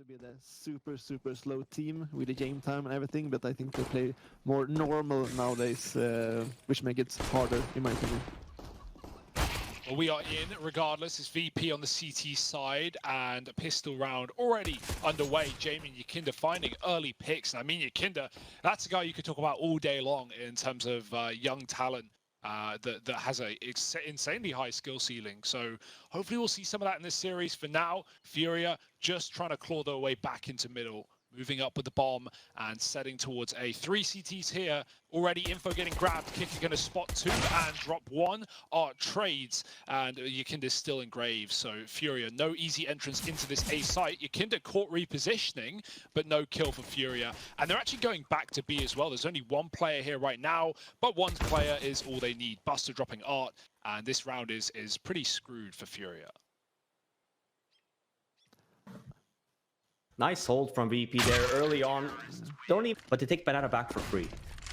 to be the super slow team with the game time and everything, but I think they play more normal nowadays, which makes it harder, in my opinion. Well, we are in, regardless. It's VP on the CT side, and a pistol round already underway. Jamie and Yakinda finding early picks. And I mean, Yakinda, that's a guy you could talk about all day long in terms of young talent that has a insanely high skill ceiling. So hopefully we'll see some of that in this series. For now, FURIA just trying to claw their way back into middle. Moving up with the bomb and setting towards a 3 CTs here. Already info getting grabbed. Kicker going to spot 2 and drop 1. Trades, and Yakinda's still in Graves. So FURIA, no easy entrance into this A site. Yakinda caught repositioning, but no kill for FURIA. And they're actually going back to B as well. There's only one player here right now, but one player is all they need. Buster dropping Art, and this round is pretty screwed for FURIA. Nice hold from VP there early on. Don't even, but they take banana back for free.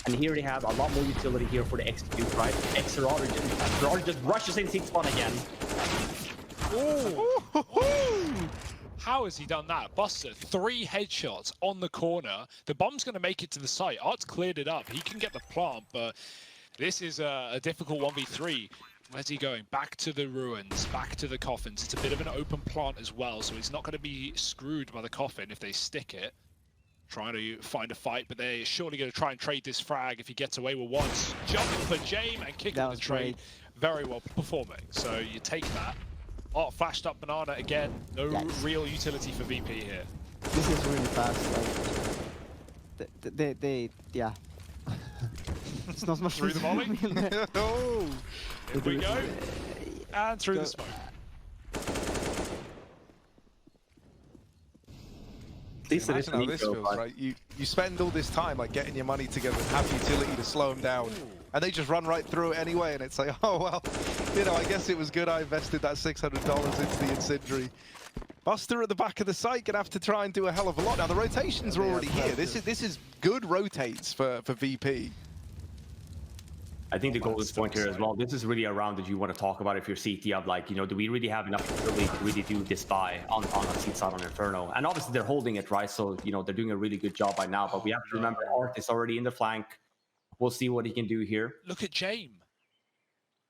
And here they have a lot more utility here for the execute, right? xantares just rushes in seat spawn again. Oh! How has he done that? Buster, 3 headshots on the corner. The bomb's going to make it to the site. Art's cleared it up. He can get the plant, but this is a difficult 1v3. Where's he going? Back to the ruins, back to the coffins. It's a bit of an open plant as well, so he's not going to be screwed by the coffin if they stick it. Trying to find a fight, but they're surely going to try and trade this frag if he gets away with one. Jumping for Jame and kicking the trade. Very well performing, so you take that. Oh, flashed up banana again. No real utility for VP here. This is really fast. Like, yeah. It's not much through the volley. Oh, here we go. And through the smoke. Imagine how this feels, right? You spend all this time like getting your money together and have utility to slow them down, and they just run right through it anyway. And it's like, oh well, you know, I guess it was good I invested that $600 into the incendiary. Buster at the back of the site gonna have to try and do a hell of a lot. Now the rotations are already here. This is good rotates for VP. I think the goal is point here as well. This is really a round that you want to talk about if you're CT of like, you know, do we really have enough ability to really do this buy on a seat side on Inferno? And obviously they're holding it, right? So, you know, they're doing a really good job by now, but we have to remember Art is already in the flank. We'll see what he can do here. Look at Jame.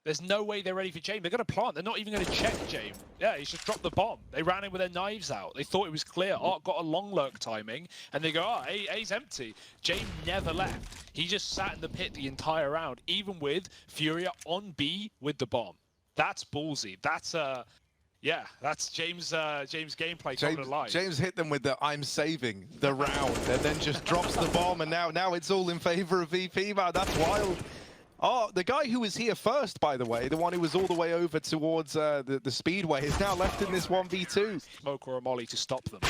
There's no way they're ready for Jame. They're going to plant. They're not even going to check Jame. Yeah, he's just dropped the bomb. They ran in with their knives out. They thought it was clear. Art got a long lurk timing, and they go, oh, A's empty. Jame never left. He just sat in the pit the entire round, even with FURIA on B with the bomb. That's ballsy. That's yeah, that's James gameplay coming alive. James hit them with the I'm saving the round, and then just drops the bomb, and now it's all in favor of VP, man. That's wild. Oh, the guy who was here first, by the way, the one who was all the way over towards the speedway, is now left in this 1v2. Smoke or a molly to stop them.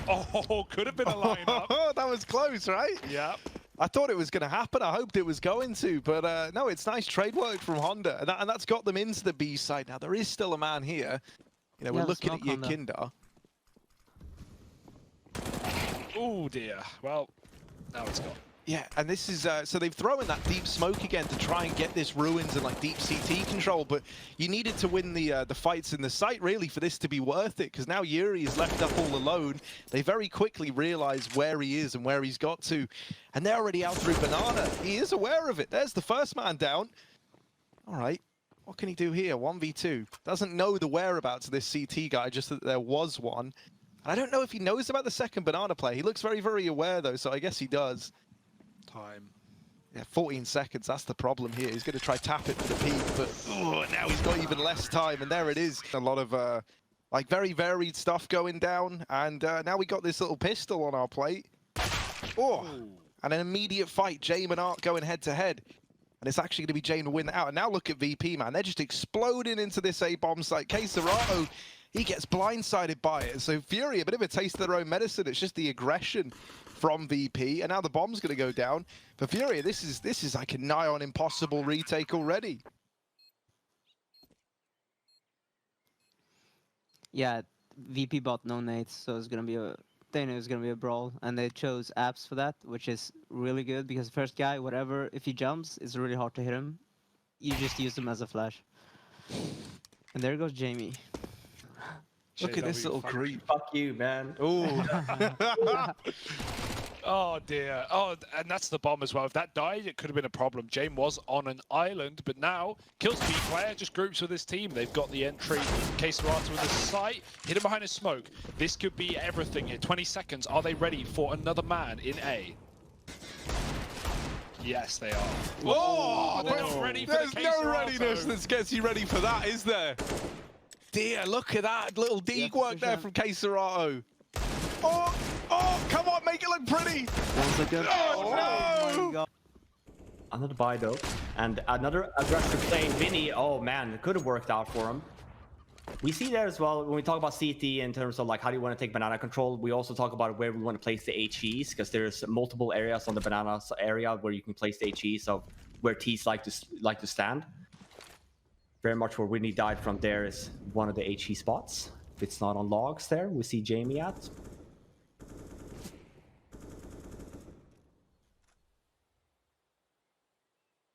Oh, could have been a lineup. Oh, that was close, right? Yeah. I thought it was going to happen. I hoped it was going to, but no, it's nice trade work from Honda, and that's got them into the B side. Now, there is still a man here. You know, we're looking at Yakinda. Oh, dear. Well, now it's gone. Yeah, and this is, so they've thrown that deep smoke again to try and get this ruins and like deep CT control, but you needed to win the fights in the site really for this to be worth it, because now Yuri is left up all alone. They very quickly realize where he is and where he's got to, and they're already out through banana. He is aware of it. There's the first man down. All right, what can he do here? 1v2. Doesn't know the whereabouts of this CT guy, just that there was one. And I don't know if he knows about the second banana play. He looks very, very aware though, so I guess he does. Time. Yeah, 14 seconds, that's the problem here. He's going to try tap it for the peak, but now he's got even less time, and there it is. A lot of like very varied stuff going down, and now we got this little pistol on our plate. Oh, and an immediate fight. Jame and Art going head to head, and it's actually going to be Jame to win that out. And now look at VP, man. They're just exploding into this A-bomb site. kxerato, he gets blindsided by it. So FURIA, a bit of a taste of their own medicine. It's just the aggression from VP, and now the bomb's going to go down. For FURIA, this is like a nigh on impossible retake already. Yeah, VP bought no nades, so it's gonna be they knew it's gonna be a brawl, and they chose apps for that, which is really good because the first guy, whatever, if he jumps, it's really hard to hit him. You just use him as a flash. And there goes Jamie. Look at this little creep. Fuck you, man. Ooh. Oh dear. Oh, and that's the bomb as well. If that died, it could have been a problem. Jame was on an island, but now kills B player, just groups with his team. They've got the entry. kxerato with the sight, hit him behind his smoke. This could be everything here. 20 seconds. Are they ready for another man in A? Yes, they are. Oh, They're ready for there's the no kxerato. readiness that gets you ready for that, is there? Dear, look at that little dig work there from kxerato. Oh, come on, make it look pretty. 1 second. Oh, no. Another buy though, and another aggressive play. Vinny, oh man, it could have worked out for him. We see there as well when we talk about CT in terms of like how do you want to take banana control. We also talk about where we want to place the HEs because there's multiple areas on the banana area where you can place the HEs of where T's like to stand. Very much where Whitney died from there is one of the HE spots. If it's not on logs there, we see Jamie at.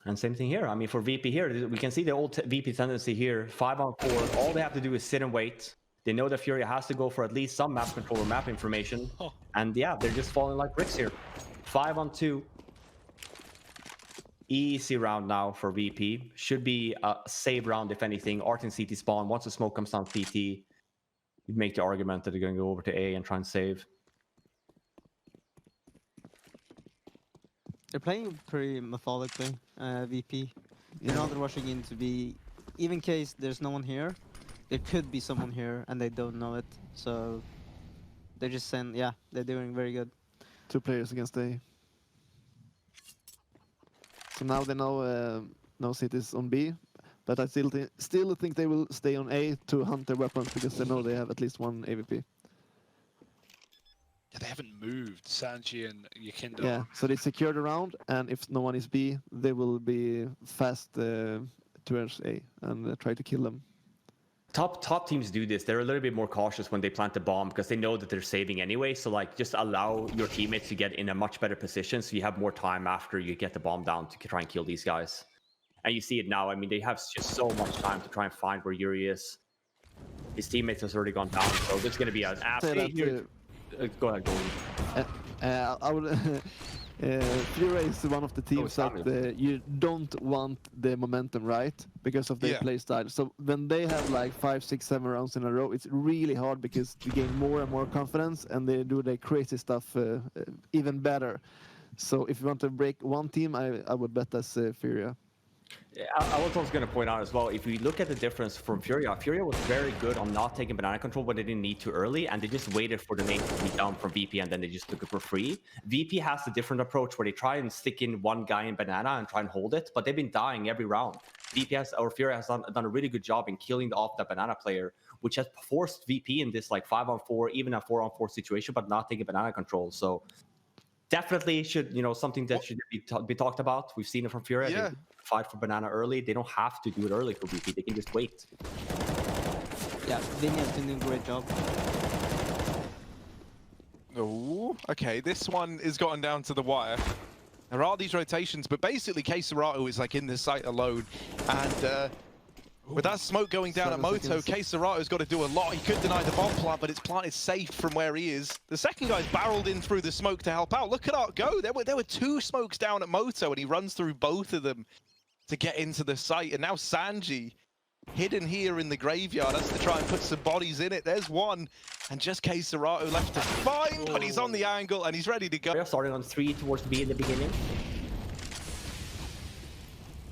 And same thing here. I mean, for VP here, we can see the old VP tendency here. 5-on-4. All they have to do is sit and wait. They know that FURIA has to go for at least some map control or map information. And yeah, they're just falling like bricks here. 5-on-2. Easy round now for VP. Should be a save round, if anything. Art and CT spawn. Once the smoke comes down CT, you'd make the argument that they're going to go over to A and try and save. They're playing pretty methodically, VP. They're not rushing into B. Even in case there's no one here, there could be someone here and they don't know it. So they're just saying, yeah, they're doing very good. 2 players against A. So now they know no cities on B, but I still think they will stay on A to hunt their weapons because they know they have at least 1 AVP. Yeah, they haven't moved, Sanji and Yakindo. Yeah, so they secured the round, and if no one is B, they will be fast towards A and try to kill them. Top teams do this. They're a little bit more cautious when they plant the bomb because they know that they're saving anyway. So like, just allow your teammates to get in a much better position so you have more time after you get the bomb down to try and kill these guys. And you see it now. I mean, they have just so much time to try and find where Yuri is. His teammates has already gone down, so there's going to be an absolute... Go ahead, go. I would. FURIA is one of the teams that you don't want the momentum, right? Because of their play style. So when they have like 5, 6, 7 rounds in a row, it's really hard because you gain more and more confidence, and they do the crazy stuff even better. So if you want to break one team, I would bet that's FURIA. I was also going to point out as well, if we look at the difference from FURIA was very good on not taking banana control when they didn't need to early, and they just waited for the nade to be down from VP, and then they just took it for free. VP has a different approach where they try and stick in one guy in banana and try and hold it, but they've been dying every round. FURIA has done a really good job in killing off that banana player, which has forced VP in this like 5-on-4, even a 4-on-4 situation, but not taking banana control. So definitely should, something that should be talked about. We've seen it from FURIA. Yeah. They fight for banana early. They don't have to do it early for VP. They can just wait. Yeah, Vinny has been doing a great job. Oh, okay. This one is gotten down to the wire. There are these rotations, but basically kxerato is like in the site alone. And with that smoke going down at Moto, kxerato's got to do a lot. He could deny the bomb plant, but it's planted safe from where he is. The second guy's barreled in through the smoke to help out. Look at Art go. There were 2 smokes down at Moto, and he runs through both of them to get into the site. And now Sanji, hidden here in the graveyard, has to try and put some bodies in it. There's one, and just kxerato left to find, but he's on the angle, and he's ready to go. They're starting on 3 towards B in the beginning.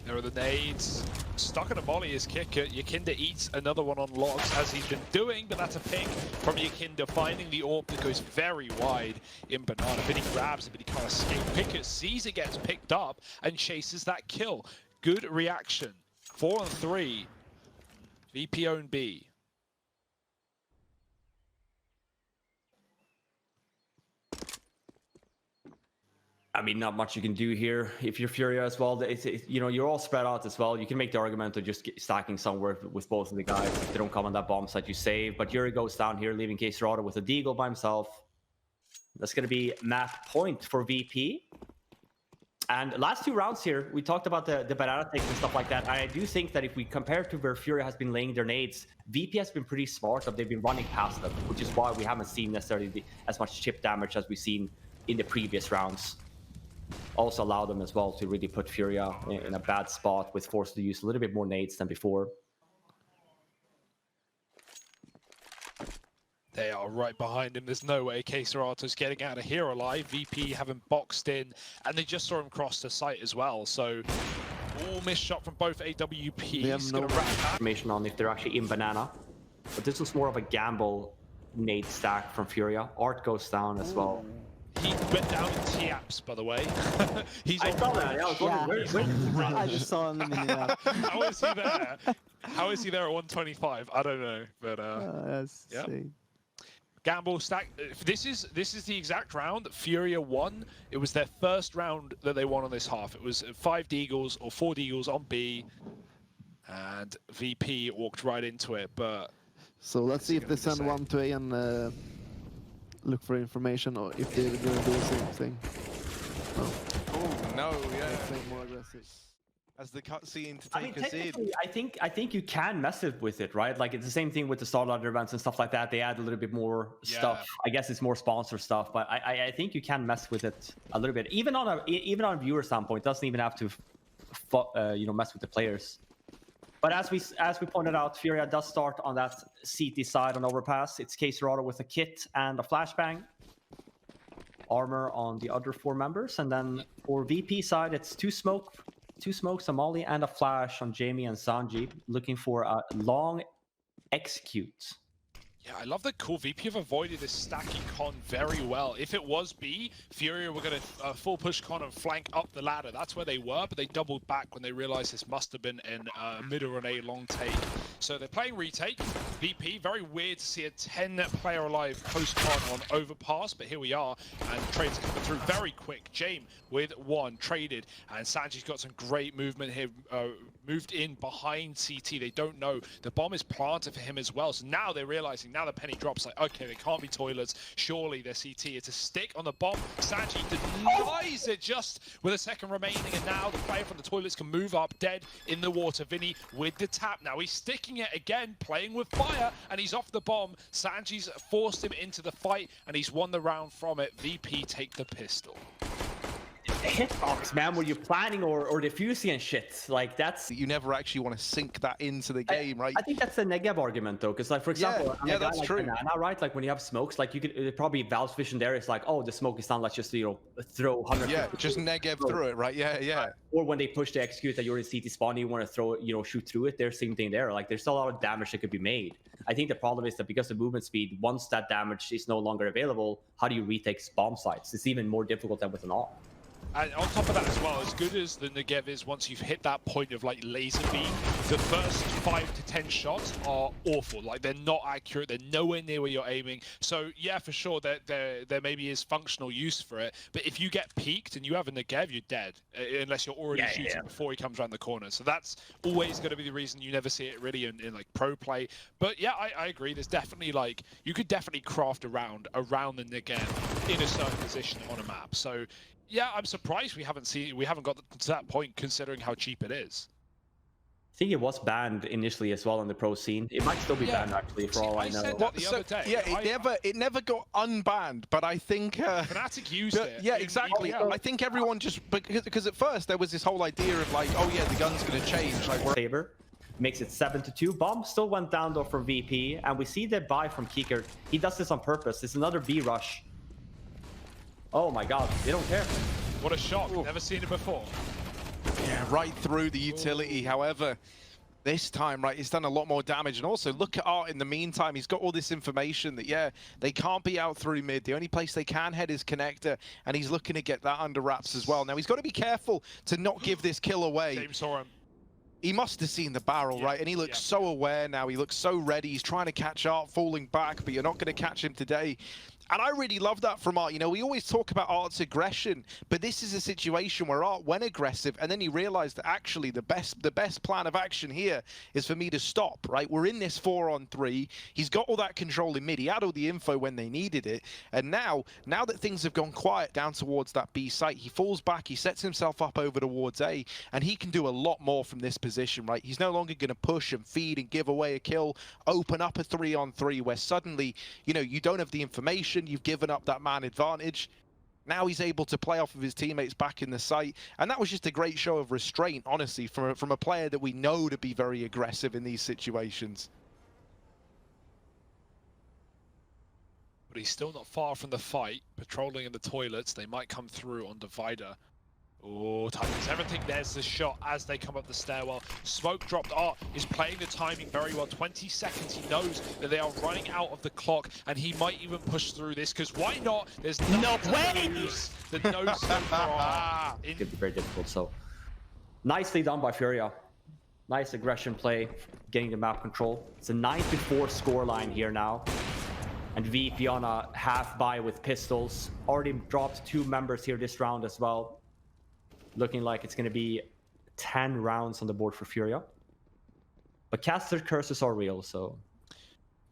There are the nades. Stuck in a molly is Kicker. Yakindo eats another one on logs as he's been doing, but that's a pick from Yakindo, finding the AWP that goes very wide in banana. But he grabs it, but he can't escape. Picker sees it gets picked up and chases that kill. Good reaction. 4-on-3. VP own B. I mean, not much you can do here. If you're FURIA as well, you're all spread out as well. You can make the argument of just stacking somewhere with both of the guys. If they don't come on that bomb site, you save. But Yuri goes down here, leaving kxerato with a deagle by himself. That's going to be map point for VP. And last 2 rounds here, we talked about the banana takes and stuff like that. And I do think that if we compare to where FURIA has been laying their nades, VP has been pretty smart. They've been running past them, which is why we haven't seen necessarily as much chip damage as we've seen in the previous rounds. Also allow them as well to really put FURIA in a bad spot, with forced to use a little bit more nades than before. They are right behind him. There's no way kxg's getting out of here alive. VP haven't boxed in, and they just saw him cross the site as well. So, all missed shot from both AWPs. He's no information on if they're actually in banana. But this was more of a gamble nade stack from FURIA. Art goes down as well. He went down in T-Apps, by the way. I saw that. Yeah, I was wondering, where I just saw him in the How is he there? How is he there at 125? I don't know, but that's yeah. insane. Gamble stack. This is the exact round that FURIA won. It was their first round that they won on this half. It was 5 deagles or 4 deagles on B, and VP walked right into it. But so let's see if they send one to A and look for information, or if they're gonna do the same thing. Oh no, yeah. Play more aggressive. As the cutscene to take us in. I think you can mess with it, right? Like, it's the same thing with the Starlight events and stuff like that. They add a little bit more stuff. I guess it's more sponsor stuff, but I think you can mess with it a little bit, even on a viewer standpoint. It doesn't even have to, mess with the players. But as we pointed out, FURIA does start on that CT side on overpass. It's kxg with a kit and a flashbang. Armor on the other 4 members, and then for VP side, it's 2 smokes, a molly, and a flash on Jamie and Sanji, looking for a long execute. yeah, I love that cool. VP have avoided this stacking con very well. If it was B, FURIA were going to full push con and flank up the ladder. That's where they were, but they doubled back when they realized this must have been in mid or a long take. So they're playing retake. VP, very weird to see a 10-player alive post-con on overpass, but here we are, and trades coming through very quick. Jame with 1, traded, and Sanji's got some great movement here, moved in behind CT. They don't know. The bomb is planted for him as well, so now they're realizing, now the penny drops, like, okay, they can't be toilets. Surely they're CT. It's a stick on the bomb. Sanji denies it just with a second remaining, and now the player from the toilets can move up dead in the water. Vinny with the tap. Now he's sticking it again, playing with fire, and he's off the bomb. Sanji's forced him into the fight, and he's won the round from it. VP take the pistol. Hitbox, man, were you planning or diffusing and shit? Like, that's... You never actually want to sink that into the game, right? I think that's the negative argument, though, because, like, for example, yeah, that's true. Banana, right? Like, when you have smokes, like, you could probably Valve's vision there is like, oh, the smoke is down, let's just, throw 100. Yeah, just negative through it, right? Yeah. Or when they push the execute that you're in CT spawn, you want to throw it, shoot through it. There's same thing there. Like, there's still a lot of damage that could be made. I think the problem is that because of movement speed, once that damage is no longer available, how do you retake bomb sites? It's even more difficult than with an AWP. And on top of that as well, as good as the Negev is, once you've hit that point of like laser beam, the first 5 to 10 shots are awful. Like, they're not accurate, they're nowhere near where you're aiming. So yeah, for sure, there maybe is functional use for it. But if you get peaked and you have a Negev, you're dead, unless you're already shooting before he comes around the corner. So that's always going to be the reason you never see it really in like pro play. But yeah, I agree. There's definitely, like, you could definitely craft around the Negev in a certain position on a map. So yeah, I'm surprised we haven't got to that point, considering how cheap it is. I think it was banned initially as well on the pro scene. It might still be banned, actually, for all I know. Said that the other day. Yeah, it never got unbanned, but I think Fnatic used it. Yeah, exactly. I think everyone just because at first there was this whole idea of like, oh yeah, the gun's gonna change. Like, Saber makes it 7-2. Bomb still went down though from VP, and we see the buy from Kicker. He does this on purpose. It's another B rush. Oh my god, they don't care. What a shot. Never seen it before. Yeah, right through the utility. However, this time, right, he's done a lot more damage. And also, look at Art in the meantime. He's got all this information that, yeah, they can't be out through mid. The only place they can head is connector, and he's looking to get that under wraps as well. Now, he's got to be careful to not give this kill away. James saw him. He must have seen the barrel, right? And he looks so aware now. He looks so ready. He's trying to catch Art falling back, but you're not going to catch him today. And I really love that from Art. You know, we always talk about Art's aggression, but this is a situation where Art went aggressive, and then he realized that actually the best plan of action here is for me to stop, right? We're in this 4-on-3. He's got all that control in mid. He had all the info when they needed it. And now that things have gone quiet down towards that B site, he falls back, he sets himself up over towards A, and he can do a lot more from this position, right? He's no longer going to push and feed and give away a kill, open up a 3-on-3 where suddenly, you know, you don't have the information, you've given up that man advantage. Now he's able to play off of his teammates back in the site, and that was just a great show of restraint, honestly, from a player that we know to be very aggressive in these situations. But he's still not far from the fight, patrolling in the toilets. They might come through on Divider. Oh, timing's everything. There's the shot as they come up the stairwell. Smoke dropped. Art is playing the timing very well. 20 seconds. He knows that they are running out of the clock, and he might even push through this, because why not? There's no way. The no scope. It could be very difficult. So nicely done by FURIA. Nice aggression play, getting the map control. It's a 9-4 scoreline here now. And VP on a half buy with pistols. Already dropped 2 members here this round as well. Looking like it's going to be 10 rounds on the board for FURIA. But caster curses are real, so...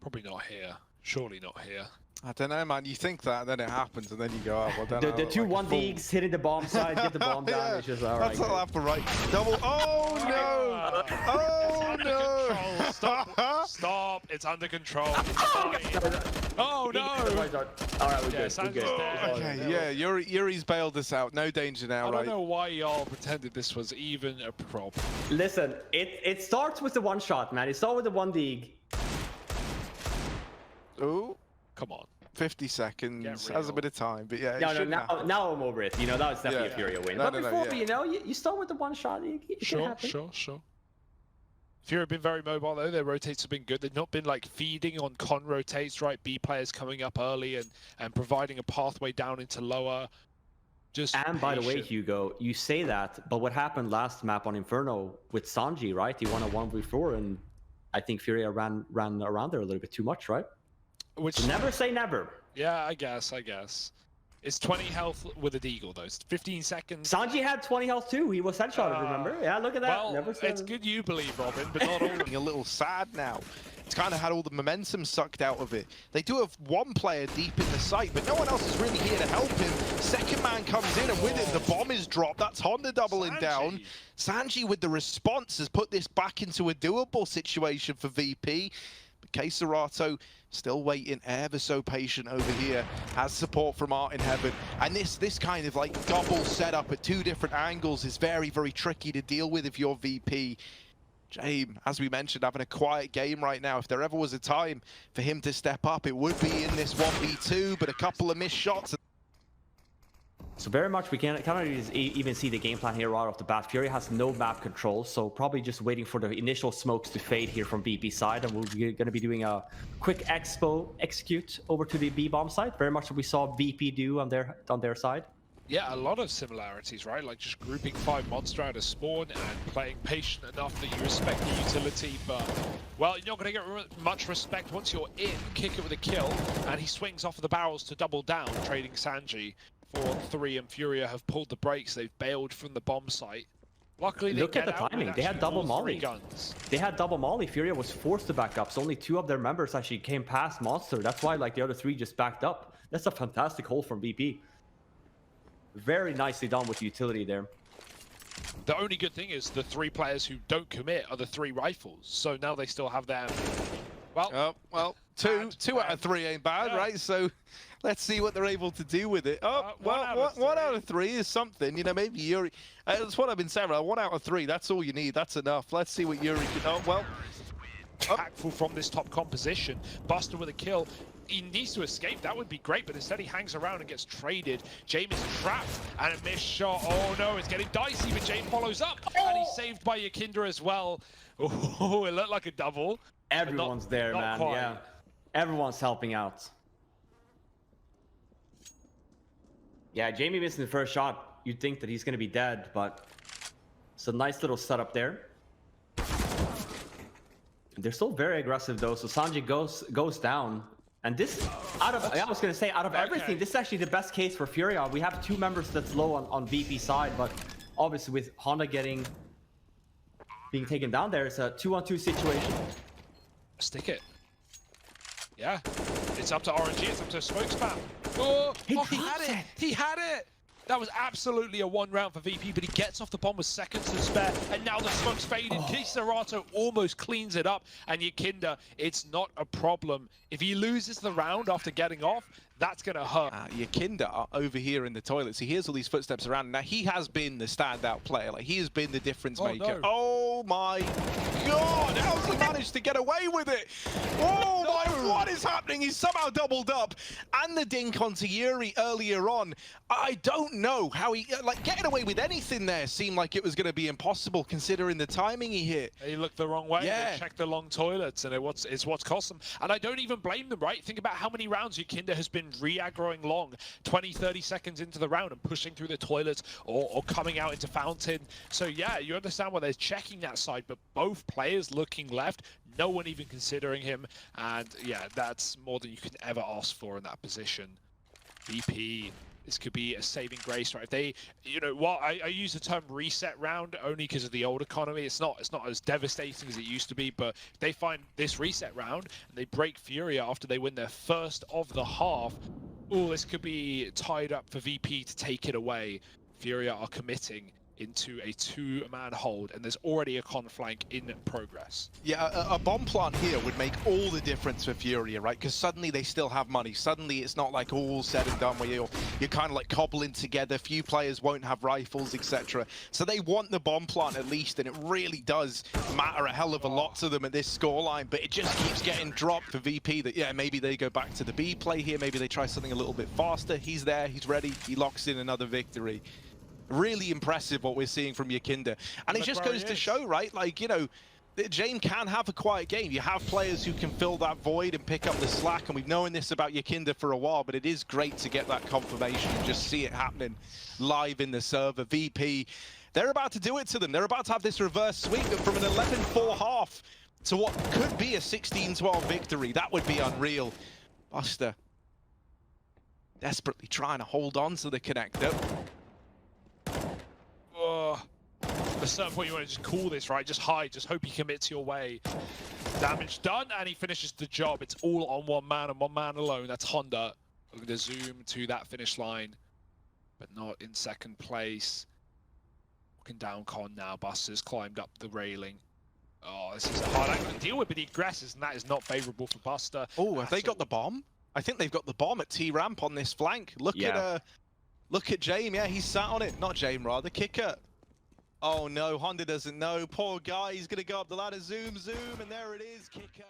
Probably not here. Surely not here. I don't know, man. You think that, and then it happens, and then you go, oh, well, then The 2 1-digs hitting the bomb side, get the bomb down, yeah, it's just all right. That's all happened, right? Double. Oh, no! Oh, no! Stop! It's under control. It's fine. Oh, no! All right, we're good. We're good. Okay, yeah, Yuri's bailed us out. No danger now, I right? don't know why y'all pretended this was even a problem. Listen, it starts with the 1 shot, man. It starts with the 1-dig. Ooh. Come on. 50 seconds. Has a bit of time, but yeah. Now I'm over it. You know, that was definitely a FURIA win. But before, you know, you start with the 1 shot. It can happen. Sure. FURIA have been very mobile though. Their rotates have been good. They've not been like feeding on con rotates, right? B players coming up early and providing a pathway down into lower. And by the way, Hugo, you say that, but what happened last map on Inferno with Sanji, right? He won a 1v4, and I think FURIA ran around there a little bit too much, right? Which never say never. Yeah, I guess. It's 20 health with a deagle though. It's 15 seconds. Sanji had 20 health too. He was headshotted, remember? Yeah, look at that. Well, it's good you believe, Robin, but not all. A little sad now. It's kind of had all the momentum sucked out of it. They do have 1 player deep in the site, but no one else is really here to help him. Second man comes in, and with it, the bomb is dropped. That's Honda doubling down. Sanji with the response has put this back into a doable situation for VP. But Keserato still waiting, ever so patient over here, has support from Art in Heaven. And this kind of like double setup at 2 different angles is very, very tricky to deal with if you're VP. James, as we mentioned, having a quiet game right now. If there ever was a time for him to step up, it would be in this 1v2, but a couple of missed shots. So very much we cannot even see the game plan here right off the bat. FURIA has no map control, so probably just waiting for the initial smokes to fade here from BP side, and we're going to be doing a quick execute over to the B bomb side. Very much what we saw VP do on their side. Yeah, a lot of similarities, right? Like just grouping 5 monster out of spawn and playing patient enough that you respect the utility, but, well, you're not going to get much respect once you're in. Kick it with a kill, and he swings off of the barrels to double down, trading Sanji. 4-3, and FURIA have pulled the brakes. They've bailed from the bomb site. Luckily, they look at the timing. They had double molly. They had double molly. FURIA was forced to back up, so only 2 of their members actually came past Monster. That's why like the other 3 just backed up. That's a fantastic hold from VP. Very nicely done with utility there. The only good thing is the 3 players who don't commit are the 3 rifles. So now they still have their... Well, two out of 3 ain't bad, right? So let's see what they're able to do with it. One out of 3 is something. You know, maybe Yuri... that's what I've been saying. 1 out of 3, that's all you need. That's enough. Let's see what Yuri can... Oh, well... Impactful from this top composition. Buster with a kill. He needs to escape. That would be great, but instead he hangs around and gets traded. James is trapped and a missed shot. Oh no, it's getting dicey, but James follows up and he's saved by Yakinder as well. Oh, it looked like a double. Everyone's there, man. Quite. Yeah, everyone's helping out. Yeah, Jamie missing the first shot. You'd think that he's going to be dead, but it's a nice little setup there. They're still very aggressive though, so Sanji goes down. And this, I was gonna say, out of everything, this is actually the best case for FURIA. We have two members that's low on VP side, but obviously with Honda being taken down there, it's a 2-on-2 situation. Stick it. Yeah. It's up to RNG, it's up to Smoke Spam. Oh, he had it! He had it! That was absolutely a one round for VP, but he gets off the bomb with seconds to spare, and now the smoke's faded. Kisarato almost cleans it up, and Yakinda, it's not a problem. If he loses the round after getting off, that's going to hurt. Yakinda over here in the toilets. He hears all these footsteps around. Now, he has been the standout player. Like, he has been the difference maker. No. Oh, my God. How's he managed to get away with it? Oh, my, what is happening? He's somehow doubled up. And the dink onto Yuri earlier on. I don't know how he, like, getting away with anything there seemed like it was going to be impossible considering the timing he hit. He looked the wrong way. Yeah. They checked the long toilets, and it's what's cost them. And I don't even blame them, right? Think about how many rounds Yakinda has been re-aggroing long, 20-30 seconds into the round and pushing through the toilets or coming out into fountain. So yeah, you understand why they're checking that side, but both players looking left, no one even considering him, and yeah, that's more than you can ever ask for in that position. VP, this could be a saving grace, right? If they, you know, well, I use the term reset round only because of the old economy. It's not as devastating as it used to be, but if they find this reset round and they break FURIA after they win their first of the half, oh, this could be tied up for VP to take it away. FURIA are committing into a two-man hold, and there's already a con flank in progress. Yeah, a bomb plant here would make all the difference for FURIA, right? Because suddenly they still have money. Suddenly it's not like all said and done where you're kind of like cobbling together. Few players won't have rifles, etc. So they want the bomb plant at least, and it really does matter a hell of a lot to them at this scoreline. But it just keeps getting dropped for VP that, yeah, maybe they go back to the B play here. Maybe they try something a little bit faster. He's there, he's ready, he locks in another victory. Really impressive what we're seeing from Yakinda. And it just goes to show, right? Like, you know, Jame can have a quiet game. You have players who can fill that void and pick up the slack, and we've known this about Yakinda for a while, but it is great to get that confirmation and just see it happening live in the server. VP, they're about to do it to them. They're about to have this reverse sweep from an 11-4 half to what could be a 16-12 victory. That would be unreal. Buster desperately trying to hold on to the connector. At a certain point you want to just call this, right? Just hide, just hope he commits your way. Damage done, and he finishes the job. It's all on one man and one man alone. That's Honda. We're going to zoom to that finish line, but not in second place. Walking down con now. Buster's climbed up the railing. Oh, this is a hard angle to deal with, but he aggresses, and that is not favorable for Buster. Oh, have they got the bomb? I think they've got the bomb at T-ramp on this flank. Look at Jame. Yeah, he's sat on it. Not Jame, rather. Kicker. Oh no, Honda doesn't know. Poor guy. He's going to go up the ladder. Zoom, zoom, and there it is. Kicker.